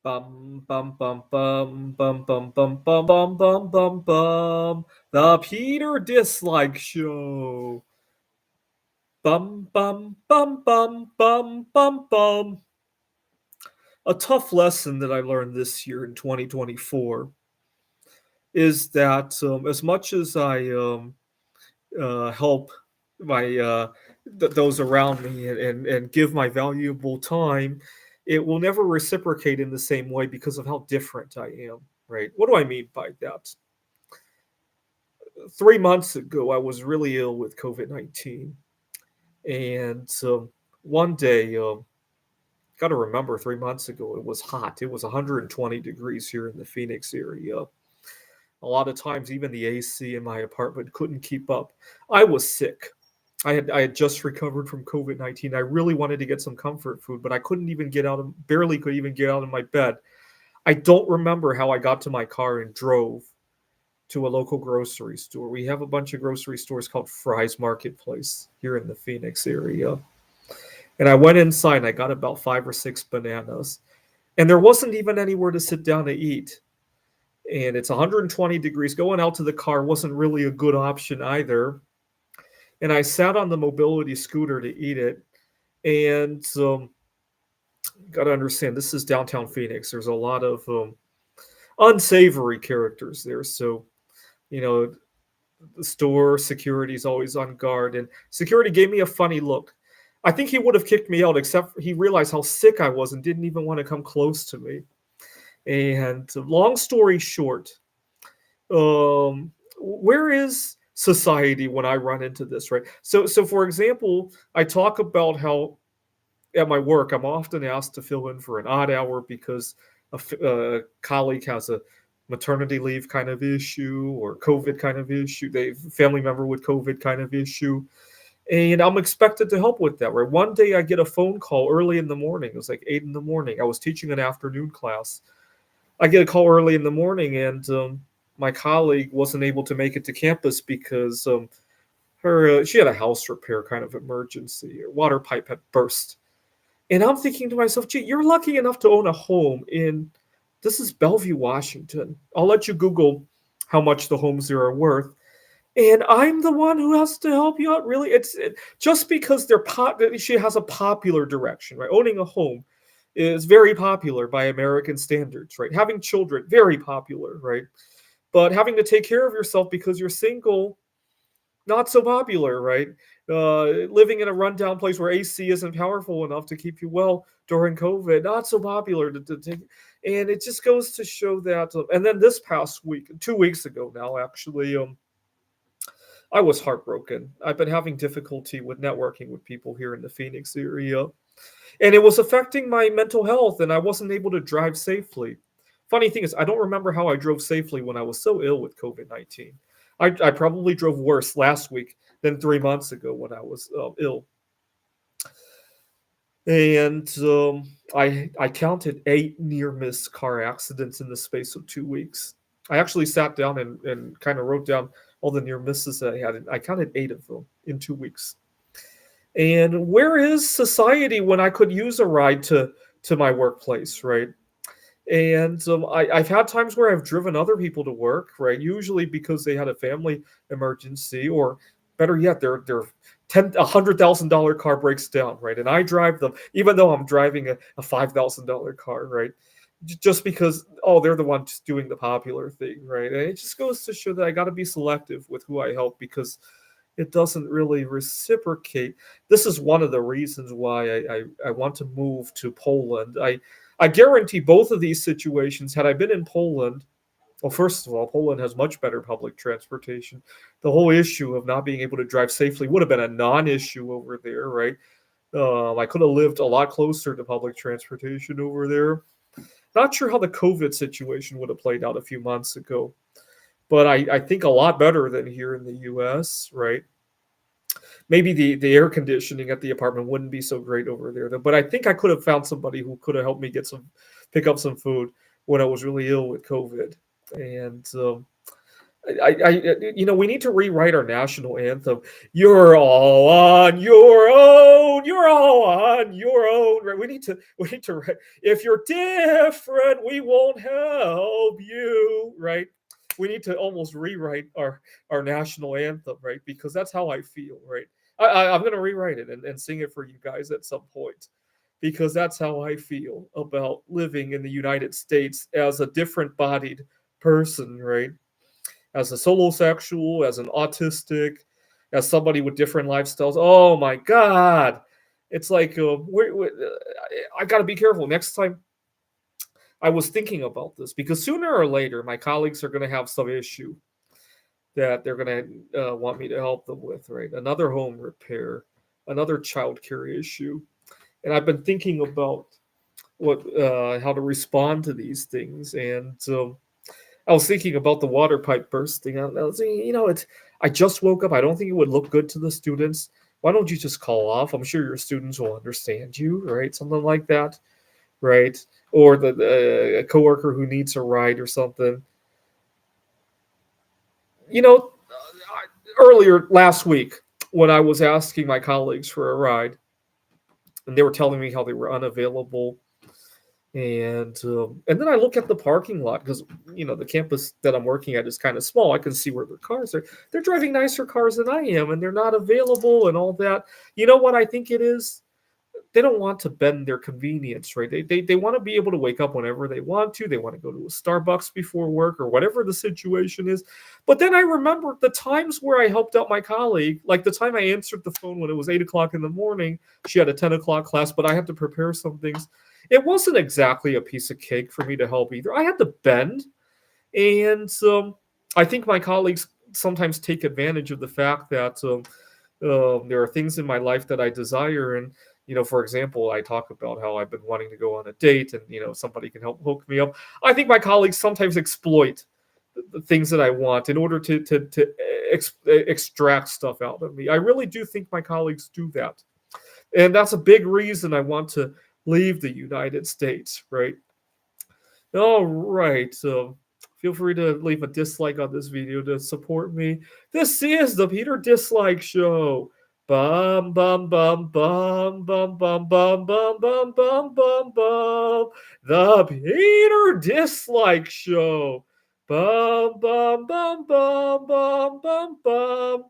Bum bum bum bum bum bum bum bum bum bum bum bum. The Peter Dislike Show. Bum bum bum bum bum bum bum. A tough lesson that I learned this year in 2024 is that as much as I help my those around me and give my valuable time, it will never reciprocate in the same way because of how different I am. Right? What do I mean by that? 3 months ago, I was really ill with COVID-19, and one day, got to remember, 3 months ago, it was hot. It was 120 degrees here in the Phoenix area. A lot of times, even the AC in my apartment couldn't keep up. I was sick. I had just recovered from COVID-19. I really wanted to get some comfort food, but I couldn't even get out of barely could even get out of my bed. I don't remember how I got to my car and drove to a local grocery store. We have a bunch of grocery stores called Fry's Marketplace here in the Phoenix area. And I went inside and I got about 5 or 6 bananas. And there wasn't even anywhere to sit down to eat. And it's 120 degrees. Going out to the car wasn't really a good option either. And I sat on the mobility scooter to eat it. And got to understand, this is downtown Phoenix. There's a lot of unsavory characters there. So, you know, the store security is always on guard. And security gave me a funny look. I think he would have kicked me out, except he realized how sick I was and didn't even want to come close to me. And long story short, where is society when I run into this, right? So for example, I talk about how at my work I'm often asked to fill in for an odd hour because a colleague has a maternity leave kind of issue or COVID kind of issue, they family member with COVID kind of issue, and I'm expected to help with that. Right? One day I get a phone call early in the morning. It was like 8 in the morning. I was teaching an afternoon class. I get a call early in the morning, and my colleague wasn't able to make it to campus because her she had a house repair kind of emergency. Her water pipe had burst, and I'm thinking to myself, "Gee, you're lucky enough to own a home in this is Bellevue, Washington. I'll let you Google how much the homes there are worth." And I'm the one who has to help you out. Really, just because she has a popular direction, right? Owning a home is very popular by American standards, right? Having children, very popular, right? But having to take care of yourself because you're single, not so popular, right? Living in a rundown place where AC isn't powerful enough to keep you well during COVID, not so popular to take. And it just goes to show that. And then this past week, 2 weeks ago now, actually, I was heartbroken. I've been having difficulty with networking with people here in the Phoenix area, and it was affecting my mental health, and I wasn't able to drive safely. Funny thing is, I don't remember how I drove safely when I was so ill with COVID-19. I probably drove worse last week than 3 months ago when I was ill. And I counted 8 near-miss car accidents in the space of 2 weeks. I actually sat down and kind of wrote down all the near misses that I had. And I counted 8 of them in 2 weeks. And where is society when I could use a ride to my workplace, right? And I've had times where I've driven other people to work, right? Usually because they had a family emergency, or better yet, their $100,000 car breaks down, right? And I drive them, even though I'm driving a $5,000 car, right? Just because, oh, they're the ones doing the popular thing, right? And it just goes to show that I got to be selective with who I help because it doesn't really reciprocate. This is one of the reasons why I want to move to Poland. I guarantee both of these situations, had I been in Poland, well, first of all, Poland has much better public transportation. The whole issue of not being able to drive safely would have been a non issue over there, right? I could have lived a lot closer to public transportation over there. Not sure how the COVID situation would have played out a few months ago, but I think a lot better than here in the US, right? Maybe the air conditioning at the apartment wouldn't be so great over there, though. But I think I could have found somebody who could have helped me pick up some food when I was really ill with COVID. And we need to rewrite our national anthem. You're all on your own. You're all on your own. Right? We need to. If you're different, we won't help you. Right? We need to almost rewrite our national anthem. Right? Because that's how I feel. Right? I'm going to rewrite it and sing it for you guys at some point. Because that's how I feel about living in the United States as a different bodied person. Right? As a solosexual, as an autistic, as somebody with different lifestyles. Oh my God. It's like, I got to be careful. Next time, I was thinking about this because sooner or later, my colleagues are going to have some issue that they're going to want me to help them with, right? Another home repair, another childcare issue. And I've been thinking about how to respond to these things. And I was thinking about the water pipe bursting. I was thinking, I just woke up. I don't think it would look good to the students. Why don't you just call off? I'm sure your students will understand you, right? Something like that, right? Or a coworker who needs a ride or something. You know, earlier last week when I was asking my colleagues for a ride, and they were telling me how they were unavailable. And then I look at the parking lot because the campus that I'm working at is kind of small. I can see where their cars are. They're driving nicer cars than I am, and they're not available and all that. You know what I think it is? They don't want to bend their convenience, right? They want to be able to wake up whenever they want to. They want to go to a Starbucks before work or whatever the situation is. But then I remember the times where I helped out my colleague, like the time I answered the phone when it was 8 o'clock in the morning. She had a 10 o'clock class, but I had to prepare some things. It wasn't exactly a piece of cake for me to help either. I had to bend. And I think my colleagues sometimes take advantage of the fact that there are things in my life that I desire. And, for example, I talk about how I've been wanting to go on a date and, somebody can help hook me up. I think my colleagues sometimes exploit the things that I want in order to extract stuff out of me. I really do think my colleagues do that. And that's a big reason I want to leave the United States, right? All right. So feel free to leave a dislike on this video to support me. This is the Peter Dislike Show. Bum bum bum bum bum bum bum bum bum bum bum bum. The Peter Dislike Show. Bum bum bum bum bum bum bum.